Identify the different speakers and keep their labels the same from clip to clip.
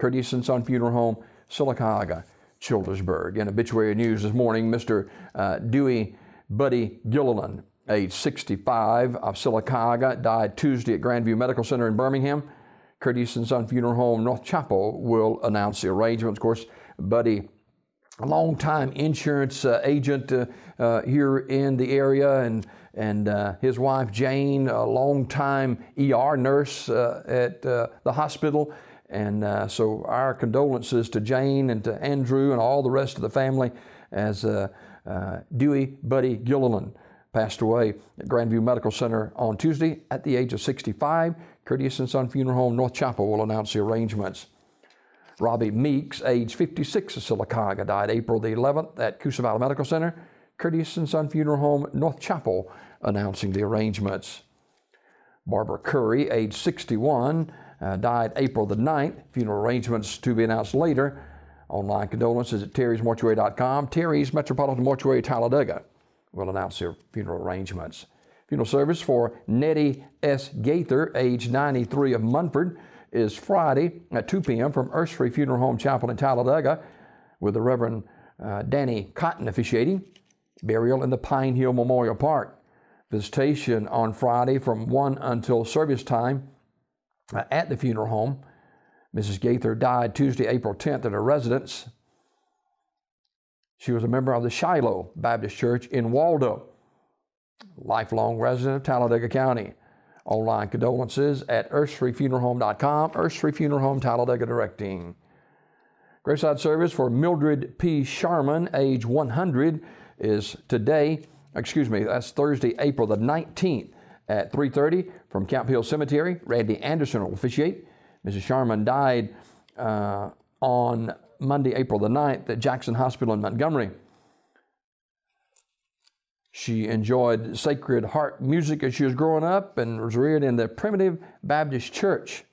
Speaker 1: Curtis and Son Funeral Home, Sylacauga, Childersburg. In obituary news this morning, Mr. Dewey Buddy Gilliland, age 65, of Sylacauga, died Tuesday at Grandview Medical Center in Birmingham. Curtis and Son Funeral Home, North Chapel, will announce the arrangements. Of course, Buddy, a long-time insurance agent here in the area, and his wife Jane, a long-time ER nurse at the hospital. And so our condolences to Jane and to Andrew and all the rest of the family as Dewey Buddy Gilliland passed away at Grandview Medical Center on Tuesday at the age of 65. Curtis and Son Funeral Home, North Chapel, will announce the arrangements. Robbie Meeks, age 56, of Sylacauga, died April the 11th at Coosa Valley Medical Center. Curtis and Son Funeral Home, North Chapel, announcing the arrangements. Barbara Curry, age 61, died April the 9th. Funeral arrangements to be announced later. Online condolences at terrysmortuary.com. Terry's Metropolitan Mortuary, Talladega, will announce their funeral arrangements. Funeral service for Nettie S. Gaither, age 93, of Munford, is Friday at 2 p.m. from Ursery Funeral Home Chapel in Talladega, with the Reverend Danny Cotton officiating. Burial in the Pine Hill Memorial Park. Visitation on Friday from 1 until service time at the funeral home. Mrs. Gaither died Tuesday, April 10th at her residence. She was a member of the Shiloh Baptist Church in Waldo. Lifelong resident of Talladega County. Online condolences at urseryfuneralhome.com. Ursery Funeral Home, Talladega, directing. Graveside service for Mildred P. Sharman, age 100, is today, that's Thursday, April the 19th at 3:30 from Camp Hill Cemetery. Randy Anderson will officiate. Mrs. Sharman died on Monday, April the 9th at Jackson Hospital in Montgomery. She enjoyed Sacred Heart music as she was growing up and was reared in the Primitive Baptist Church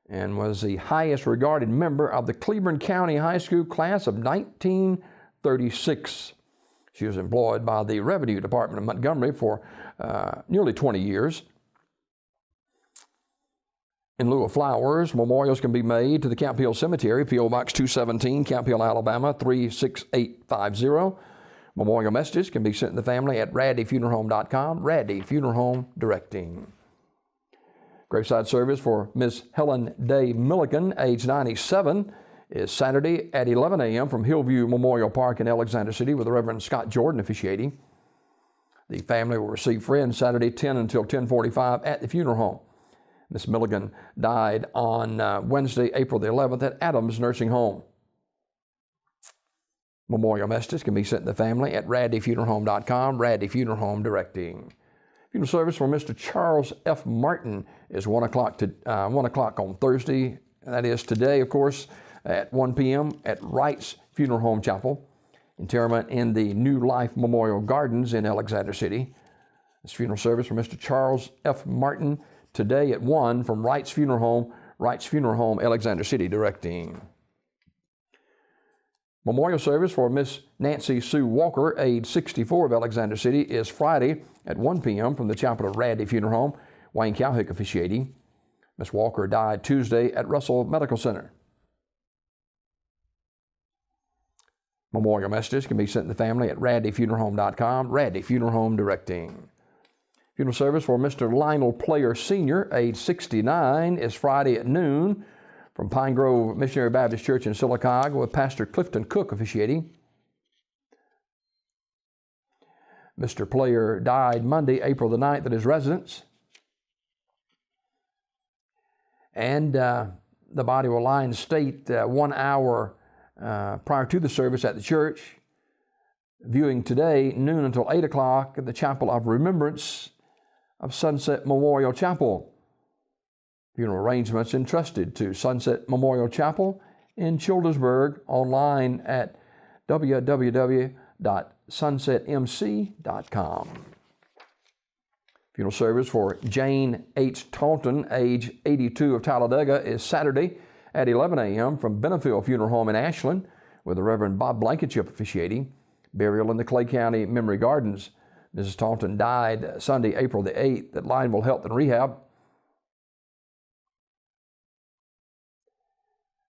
Speaker 1: and was the highest regarded member of the Cleveland County High School class of 1936. She was employed by the Revenue Department of Montgomery for nearly 20 years. In lieu of flowers, memorials can be made to the Camp Hill Cemetery, P.O. Box 217, Camp Hill, Alabama, 36850. Memorial messages can be sent to the family at raddyfuneralhome.com. Raddy Funeral Home, directing. Graveside service for Miss Helen Day Milliken, age 97, is Saturday at 11 a.m. from Hillview Memorial Park in Alexander City, with the Reverend Scott Jordan officiating. The family will receive friends Saturday 10 until 10:45 at the funeral home. Miss Milligan died on Wednesday, April the 11th at Adams Nursing Home. Memorial messages can be sent to the family at raddyfuneralhome.com. Raddy Funeral Home, directing. Funeral service for Mr. Charles F. Martin is 1 o'clock on Thursday. That is today, of course, at 1 p.m. at Wright's Funeral Home Chapel. Interment in the New Life Memorial Gardens in Alexander City. This funeral service for Mr. Charles F. Martin today at 1 from Wright's Funeral Home, Alexander City, directing. Memorial service for Miss Nancy Sue Walker, age 64, of Alexander City, is Friday at 1 p.m. from the chapel of Raddy Funeral Home, Wayne Cowhick officiating. Miss Walker died Tuesday at Russell Medical Center. Memorial messages can be sent to the family at raddyfuneralhome.com. Raddy Funeral Home, directing. Funeral service for Mr. Lionel Player Sr., age 69, is Friday at noon from Pine Grove Missionary Baptist Church in Sylacauga, with Pastor Clifton Cook officiating. Mr. Player died Monday, April the 9th at his residence. And the body will lie in state 1 hour prior to the service at the church. Viewing today, noon until 8 o'clock at the Chapel of Remembrance of Sunset Memorial Chapel. Funeral arrangements entrusted to Sunset Memorial Chapel in Childersburg, online at www.sunsetmc.com. Funeral service for Jane H. Taunton, age 82, of Talladega, is Saturday at 11 a.m. from Benefield Funeral Home in Ashland, with the Reverend Bob Blankenship officiating. Burial in the Clay County Memory Gardens. Mrs. Taunton died Sunday, April the 8th at Lineville Health and Rehab.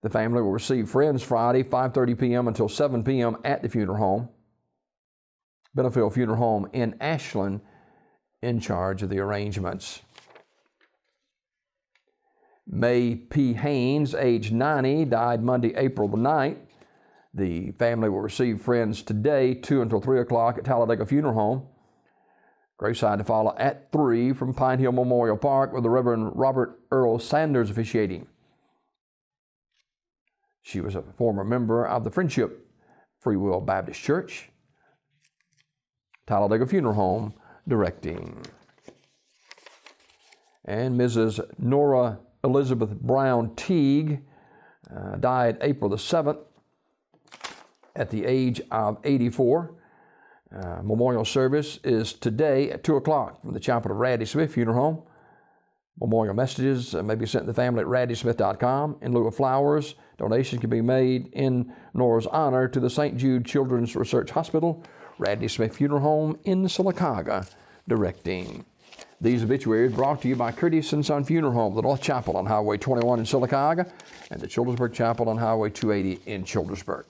Speaker 1: The family will receive friends Friday, 5:30 p.m. until 7 p.m. at the funeral home. Benefield Funeral Home in Ashland in charge of the arrangements. May P. Haynes, age 90, died Monday, April the 9th. The family will receive friends today, 2 until 3 o'clock at Talladega Funeral Home. Graveside to follow at 3 from Pine Hill Memorial Park with the Reverend Robert Earl Sanders officiating. She was a former member of the Friendship Free Will Baptist Church. Talladega Funeral Home directing. And Mrs. Nora Elizabeth Brown Teague died April the 7th at the age of 84. Memorial service is today at 2 o'clock from the chapel of Radley Smith Funeral Home. Memorial messages may be sent to the family at radleysmith.com. In lieu of flowers, donations can be made in Nora's honor to the St. Jude Children's Research Hospital, Radley Smith Funeral Home in Sylacauga, directing. These obituaries brought to you by Curtis & Son Funeral Home, the North Chapel on Highway 21 in Sylacauga, and the Childersburg Chapel on Highway 280 in Childersburg.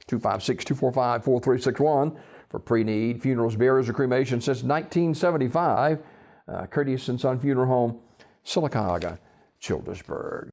Speaker 1: 256-245-4361 for pre-need funerals, burials, or cremation since 1975. Curtis & Son Funeral Home, Sylacauga, Childersburg.